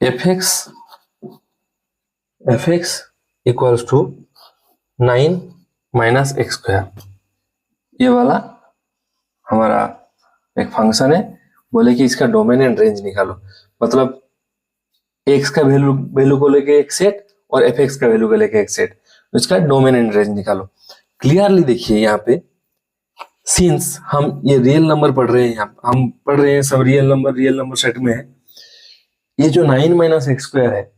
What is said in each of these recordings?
F x equals to 9 minus x square, ये वाला हमारा एक फंक्शन है। बोले कि इसका डोमेन एंड रेंज निकालो, मतलब एक्स का वैल्यू को लेके एक सेट और एफ एक्स का वैल्यू को लेके एक सेट, तो इसका डोमेन एंड रेंज निकालो। क्लियरली देखिए यहाँ पे, सिंस हम ये रियल नंबर पढ़ रहे हैं, हम पढ़ रहे हैं सब रियल नंबर सेट में है, ये जो 9 माइनस एक्स स्क्वायर है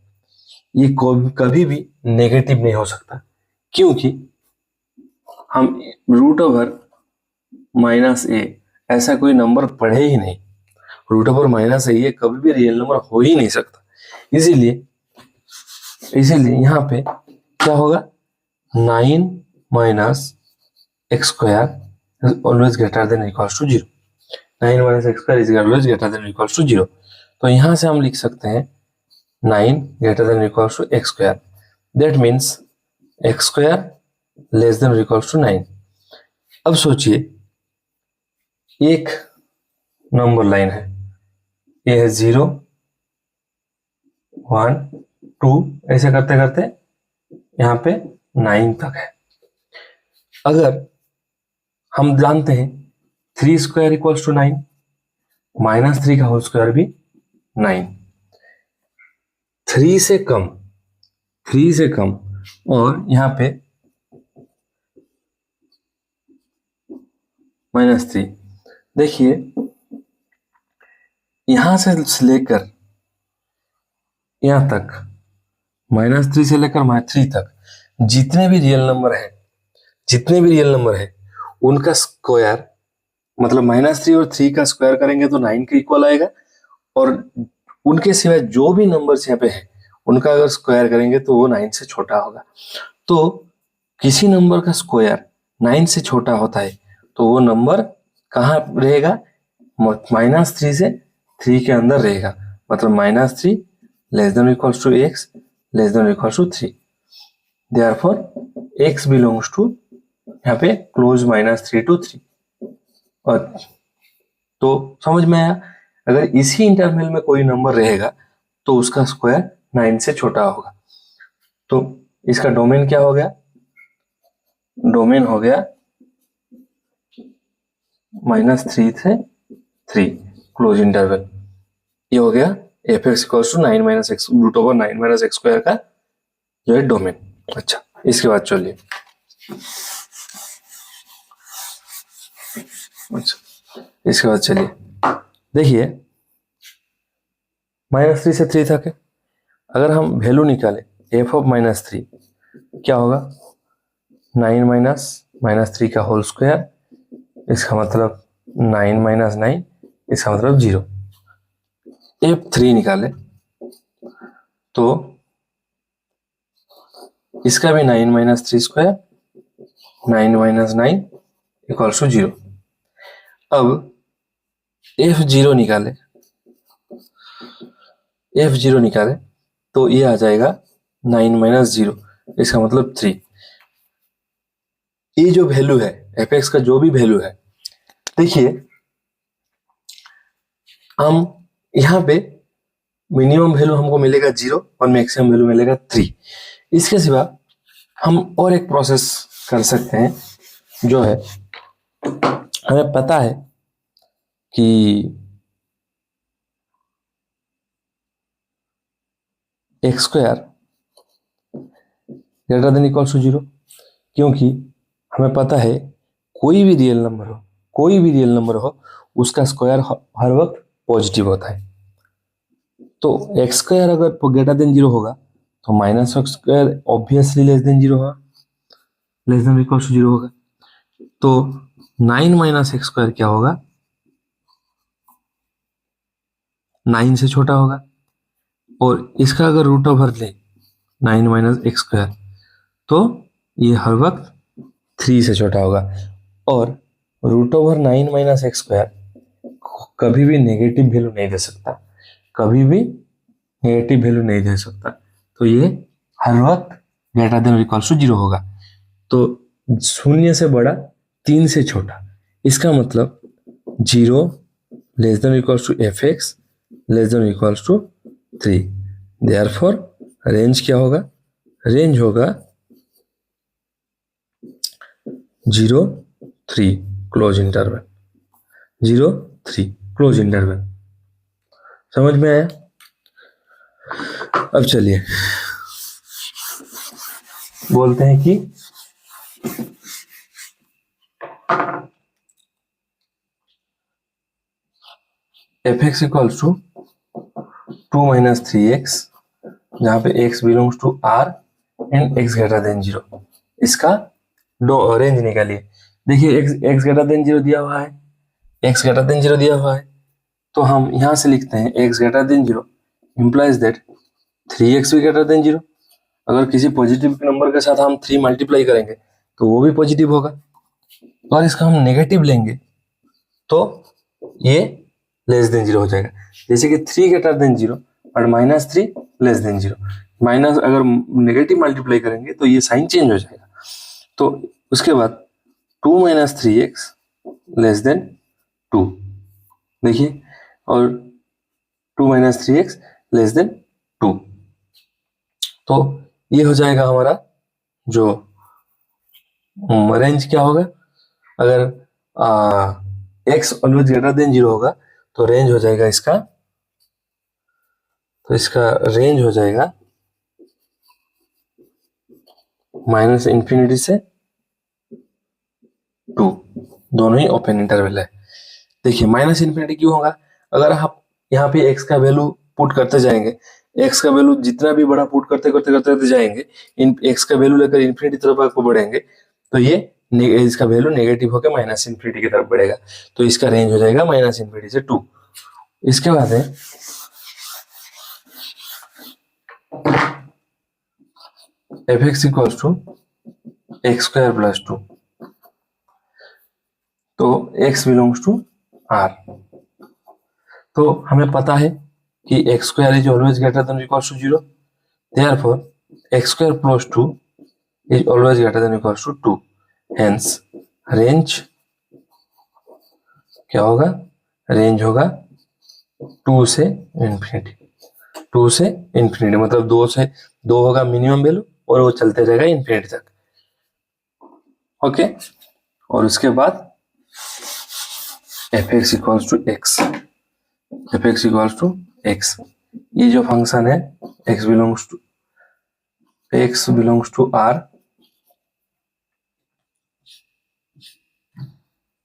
ये कभी भी नेगेटिव नहीं हो सकता, क्योंकि हम रूट ओवर माइनस ए ऐसा कोई नंबर पढ़े ही नहीं। रूट ओवर माइनस ए ये कभी भी रियल नंबर हो ही नहीं सकता। इसीलिए यहाँ पे क्या होगा, 9 minus x square always greater than equals to 0। 9 minus x square is always greater than equals to 0। तो यहाँ से हम लिख सकते हैं 9 greater than equals to x square, that means x square less than equals to 9। अब सोचिए एक नंबर लाइन है, ये है 0 1 2, ऐसे करते करते यहाँ पे 9 तक है। अगर हम जानते हैं 3 स्क्वायर इक्वल्स टू 9, माइनस 3 का होल स्क्वायर भी 9, 3 से कम और यहाँ पे -3। देखिए यहां से लेकर यहां तक, -3 से लेकर -3 तक जितने भी रियल नंबर है उनका स्क्वायर, मतलब -3 और 3 का स्क्वायर करेंगे तो 9 के इक्वल आएगा, और उनके सिवाय जो भी नंबर्स यहाँ पे है उनका अगर स्क्वायर करेंगे तो वो 9 से छोटा होगा। तो किसी नंबर का स्क्वायर 9 से छोटा होता है तो वो नंबर कहाँ रहेगा, -3 से 3 के अंदर रहेगा, मतलब -3 less than equals to x less than equals to 3। Therefore x belongs to यहाँ पे क्लोज -3 to 3। और तो समझ में आया, अगर इसी इंटरवल में कोई नंबर रहेगा तो उसका स्क्वायर 9 से छोटा होगा। तो इसका डोमेन क्या हो गया, डोमेन हो गया -3 से 3 क्लोज इंटरवल। ये हो गया f x equals to 9 minus x root over 9 minus x square का जो है डोमेन। अच्छा, इसके बाद चलिए, देखिए -3 से 3 तक है। अगर हम वैल्यू निकाले एफ ऑफ -3 क्या होगा, 9 माइनस 3 का होल स्क्वायर, इसका मतलब 9 माइनस 9, इसका मतलब 0। F3 निकाले तो इसका भी 9 minus 3 square, 9 minus 9 equals to 0। अब F0 निकाले तो ये आ जाएगा 9 माइनस 0, इसका मतलब 3। ये जो वैल्यू है एफ एक्स का, जो भी वैल्यू है, देखिए हम यहाँ पे मिनिमम वैल्यू हमको मिलेगा 0 और मैक्सिमम वैल्यू मिलेगा 3। इसके सिवा हम और एक प्रोसेस कर सकते हैं, जो है हमें पता है कि x square greater than equals to 0, क्योंकि हमें पता है कोई भी रियल नंबर हो उसका स्क्वायर हर वक्त पॉजिटिव होता है। तो एक्स स्क्वायर अगर ग्रेटर देन 0 होगा तो minus x square obviously less than 0 होगा, लेस देन इक्वल्स टू 0 होगा। तो 9 माइनस एक्स स्क्वायर क्या होगा, 9 से छोटा होगा, और इसका अगर रूट ओवर ले 9 माइनस एक्स स्क्वायर तो ये हर वक्त 3 से छोटा होगा। और root over 9 minus x square कभी भी नेगेटिव वैल्यू नहीं दे सकता, तो ये हर वक्त ग्रेटर देन इक्वल्स टू 0 होगा। तो 0 से बड़ा, 3 से छोटा, इसका मतलब 0 less than equals to f x less than equals to 3। Therefore range क्या होगा, रेंज होगा 0 3 क्लोज इंटरवल, 0 3 क्लोज इंटरवल। समझ में आया? अब चलिए बोलते हैं कि f x equals to 2 minus 3x, जहां पे x belongs to r and x greater than 0, इसका रेंज निकालिए। देखिए x ग्रेटर देन 0 दिया हुआ है, x ग्रेटर देन 0 दिया हुआ है, तो हम यहां से लिखते हैं x greater than 0 implies that 3x भी ग्रेटर देन 0। अगर किसी पॉजिटिव नंबर के साथ हम 3 मल्टीप्लाई करेंगे तो वो भी पॉजिटिव होगा, और इसका हम नेगेटिव लेंगे तो ये लेस देन 0 हो जाएगा। जैसे कि 3 ग्रेटर देन 0 और -3 लेस देन 0, माइनस अगर नेगेटिव मल्टीप्लाई करेंगे तो ये साइन चेंज हो जाएगा। तो उसके बाद 2 माइनस 3x लेस देन 2, देखिए, और 2 माइनस 3x लेस देन 2, तो ये हो जाएगा हमारा जो रेंज क्या होगा। अगर x ऑलवेज ग्रेटर देन 0 होगा तो रेंज हो जाएगा इसका, तो इसका रेंज हो जाएगा -∞ से 2, दोनों ही ओपन इंटरवल है। देखिए -∞ क्यों होगा, अगर आप यहाँ पे x का वैल्यू पुट करते जाएंगे, x का वैल्यू जितना भी बड़ा पुट करते करते करते करते जाएंगे, x का वैल्यू लेकर इन्फिनिटी तरफ आपको बढ़ेंगे तो ये इसका वैल्यू नेगेटिव होकर -∞ की तरफ बढ़ेगा, तो इसका रेंज हो जाएगा -∞ से 2। इसके बाद है f x equals to x square plus 2, तो x बिलोंग्स टू r, तो हमें पता है कि x square is always greater than equals to 0, therefore x square plus 2 is always greater than equals to 2, hence range क्या होगा, range होगा 2 से इन्फिनिटी, 2 से इन्फिनिटी मतलब 2 होगा मिनिमम वैल्यू और वो चलते रहेगा इन्फिनिटी तक। ओके, और उसके बाद f x equals to x, f x equals to x, ये जो फंक्शन है x belongs to r,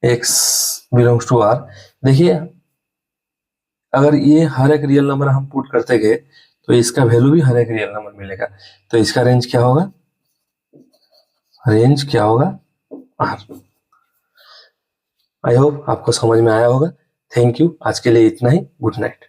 x belongs to r। देखिए अगर ये हर एक रियल नंबर हम पुट करते गए तो इसका वैल्यू भी हर एक रियल नंबर मिलेगा, तो इसका रेंज क्या होगा, रेंज क्या होगा r। आई होप आपको समझ में आया होगा। थैंक यू, आज के लिए इतना ही, गुड नाइट।